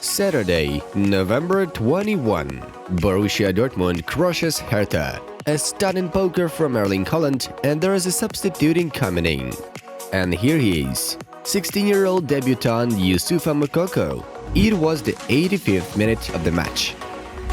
Saturday, November 21. Borussia Dortmund crushes Hertha. A stunning poker from Erling Haaland, and there is a substituting coming in. And here he is, 16-year-old debutant Youssoufa Moukoko. It was the 85th minute of the match.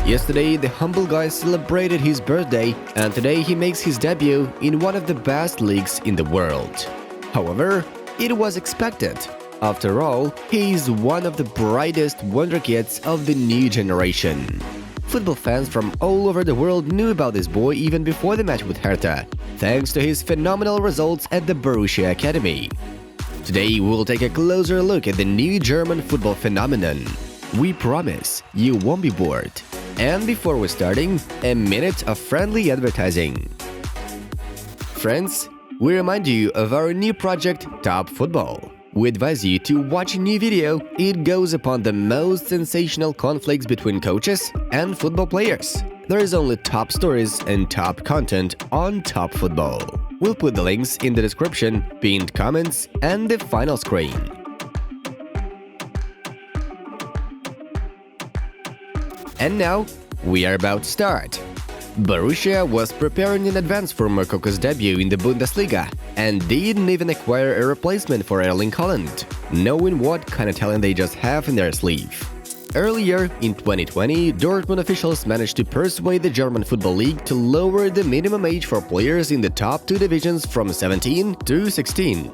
Yesterday, the humble guy celebrated his birthday, and today he makes his debut in one of the best leagues in the world. However, it was expected. After all, he is one of the brightest wonderkids of the new generation. Football fans from all over the world knew about this boy even before the match with Hertha, thanks to his phenomenal results at the Borussia Academy. Today, we'll take a closer look at the new German football phenomenon. We promise you won't be bored. And before we're starting, a minute of friendly advertising. Friends, we remind you of our new project, Top Football. We advise you to watch a new video. It goes upon the most sensational conflicts between coaches and football players. There is only top stories and top content on Top Football. We'll put the links in the description, pinned comments, and the final screen. And now, we are about to start. Borussia was preparing in advance for Moukoko's debut in the Bundesliga and didn't even acquire a replacement for Erling Haaland, knowing what kind of talent they just have in their sleeve. Earlier, in 2020, Dortmund officials managed to persuade the German Football League to lower the minimum age for players in the top two divisions from 17 to 16.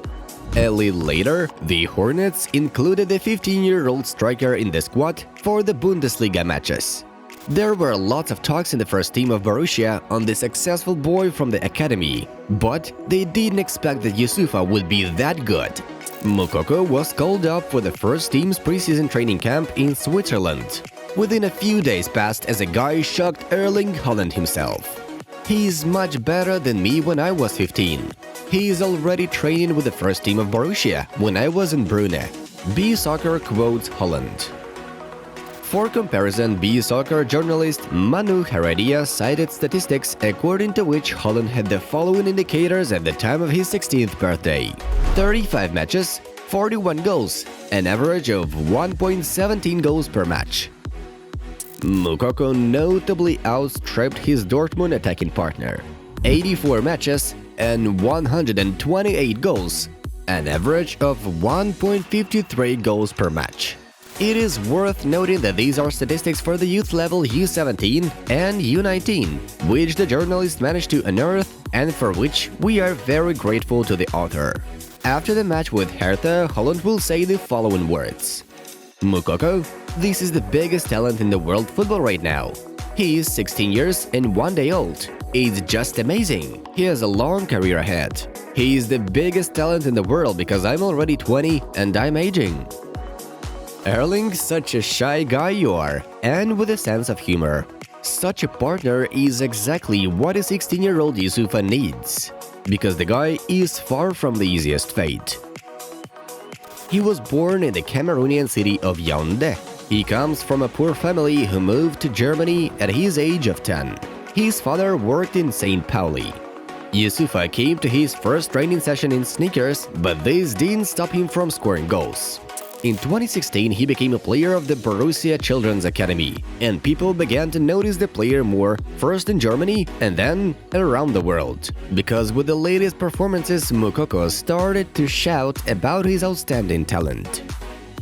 A little later, the Hornets included the 15-year-old striker in the squad for the Bundesliga matches. There were lots of talks in the first team of Borussia on the successful boy from the academy, but they didn't expect that Youssoufa would be that good. Moukoko was called up for the first team's preseason training camp in Switzerland. Within a few days passed as a guy shocked Erling Haaland himself. "He's much better than me when I was 15. He is already training with the first team of Borussia when I was in Brunei." B-Soccer quotes Haaland. For comparison, B-Soccer journalist Manu Heredia cited statistics according to which Haaland had the following indicators at the time of his 16th birthday: 35 matches, 41 goals, an average of 1.17 goals per match. Moukoko notably outstripped his Dortmund attacking partner: 84 matches and 128 goals, an average of 1.53 goals per match. It is worth noting that these are statistics for the youth level U17 and U19, which the journalist managed to unearth and for which we are very grateful to the author. After the match with Hertha, Haaland will say the following words: "Moukoko, this is the biggest talent in the world football right now. He is 16 years and 1 day old. It's just amazing. He has a long career ahead. He is the biggest talent in the world because I'm already 20 and I'm aging." Erling, such a shy guy you are, and with a sense of humor. Such a partner is exactly what a 16-year-old Youssoufa needs, because the guy is far from the easiest fate. He was born in the Cameroonian city of Yaoundé. He comes from a poor family who moved to Germany at his age of 10. His father worked in St. Pauli. Youssoufa came to his first training session in sneakers, but this didn't stop him from scoring goals. In 2016, he became a player of the Borussia Children's Academy, and people began to notice the player more, first in Germany and then around the world. Because with the latest performances, Moukoko started to shout about his outstanding talent.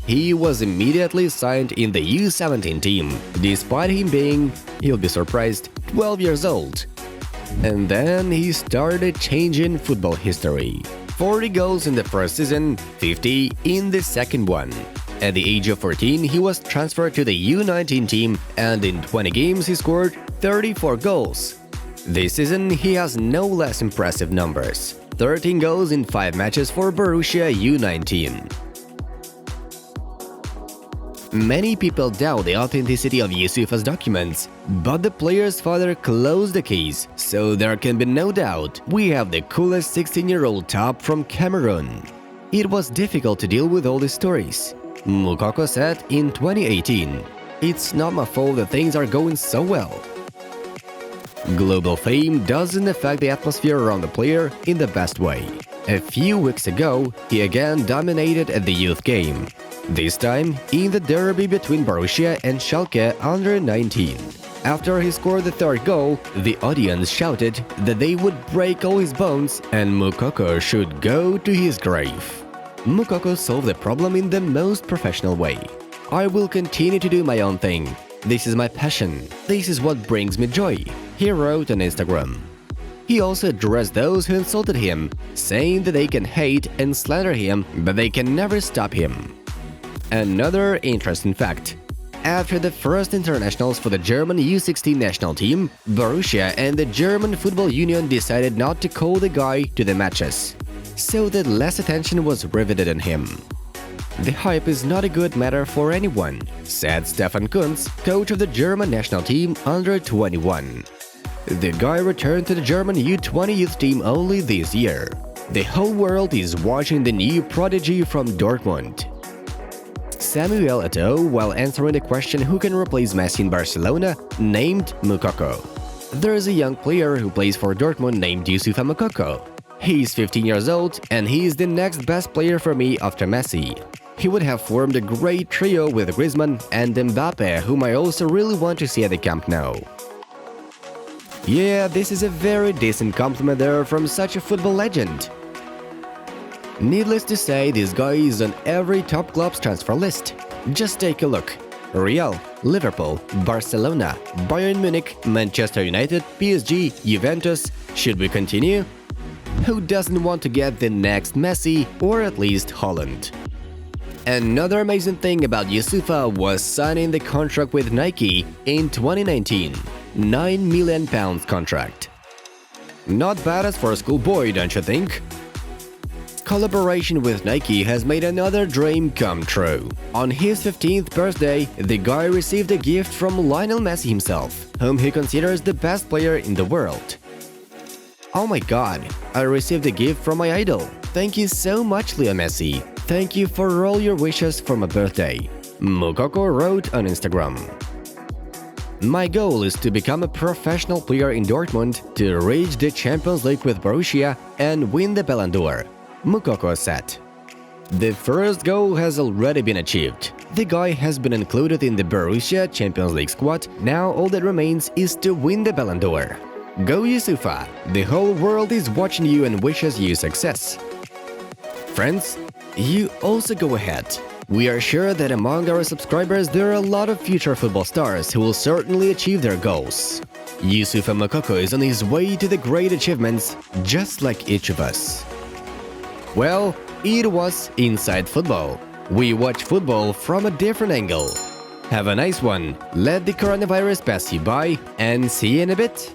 He was immediately signed in the U17 team, despite him being, you'll be surprised, 12 years old. And then he started changing football history. 40 goals in the first season, 50 in the second one. At the age of 14, he was transferred to the U19 team, and in 20 games he scored 34 goals. This season, he has no less impressive numbers: 13 goals in 5 matches for Borussia U19. Many people doubt the authenticity of Youssoufa's documents, but the player's father closed the case, so there can be no doubt we have the coolest 16-year-old top from Cameroon. It was difficult to deal with all these stories. Moukoko said in 2018, "It's not my fault that things are going so well." Global fame doesn't affect the atmosphere around the player in the best way. A few weeks ago, he again dominated at the youth game. this time in the derby between Borussia and Schalke under 19. After he scored the third goal, the audience shouted that they would break all his bones and Moukoko should go to his grave. Moukoko solved the problem in the most professional way. "I will continue to do my own thing. This is my passion. This is what brings me joy," he wrote on Instagram. He also addressed those who insulted him, saying that they can hate and slander him, but they can never stop him. Another interesting fact: after the first internationals for the German U16 national team, Borussia and the German Football Union decided not to call the guy to the matches, so that less attention was riveted on him. "The hype is not a good matter for anyone," said Stefan Kuntz, coach of the German national team under 21. The guy returned to the German U20 youth team only this year. The whole world is watching the new prodigy from Dortmund. Samuel Eto'o, while answering the question who can replace Messi in Barcelona, named Moukoko. There is a young player who plays for Dortmund named Youssoufa Moukoko. He's 15 years old and he is the next best player for me after Messi. He would have formed a great trio with Griezmann and Mbappe, whom I also really want to see at the Camp Nou. Yeah, this is a very decent compliment there from such a football legend. Needless to say, this guy is on every top club's transfer list. Just take a look. Real, Liverpool, Barcelona, Bayern Munich, Manchester United, PSG, Juventus. Should we continue? Who doesn't want to get the next Messi or at least Haaland? Another amazing thing about Youssoufa was signing the contract with Nike in 2019. £9 million contract. Not bad as for a schoolboy, don't you think? Collaboration with Nike has made another dream come true. On his 15th birthday, the guy received a gift from Lionel Messi himself, whom he considers the best player in the world. "Oh my god, I received a gift from my idol. Thank you so much, Leo Messi. Thank you for all your wishes for my birthday," Moukoko wrote on Instagram. "My goal is to become a professional player in Dortmund, to reach the Champions League with Borussia and win the Ballon d'Or," Moukoko said. The first goal has already been achieved. The guy has been included in the Borussia Champions League squad. Now all that remains is to win the Ballon d'Or. Go Youssoufa! The whole world is watching you and wishes you success. Friends, you also go ahead. We are sure that among our subscribers there are a lot of future football stars who will certainly achieve their goals. Youssoufa Moukoko is on his way to the great achievements, just like each of us. Well, it was Inside Football. We watch football from a different angle. Have a nice one, let the coronavirus pass you by, and see you in a bit!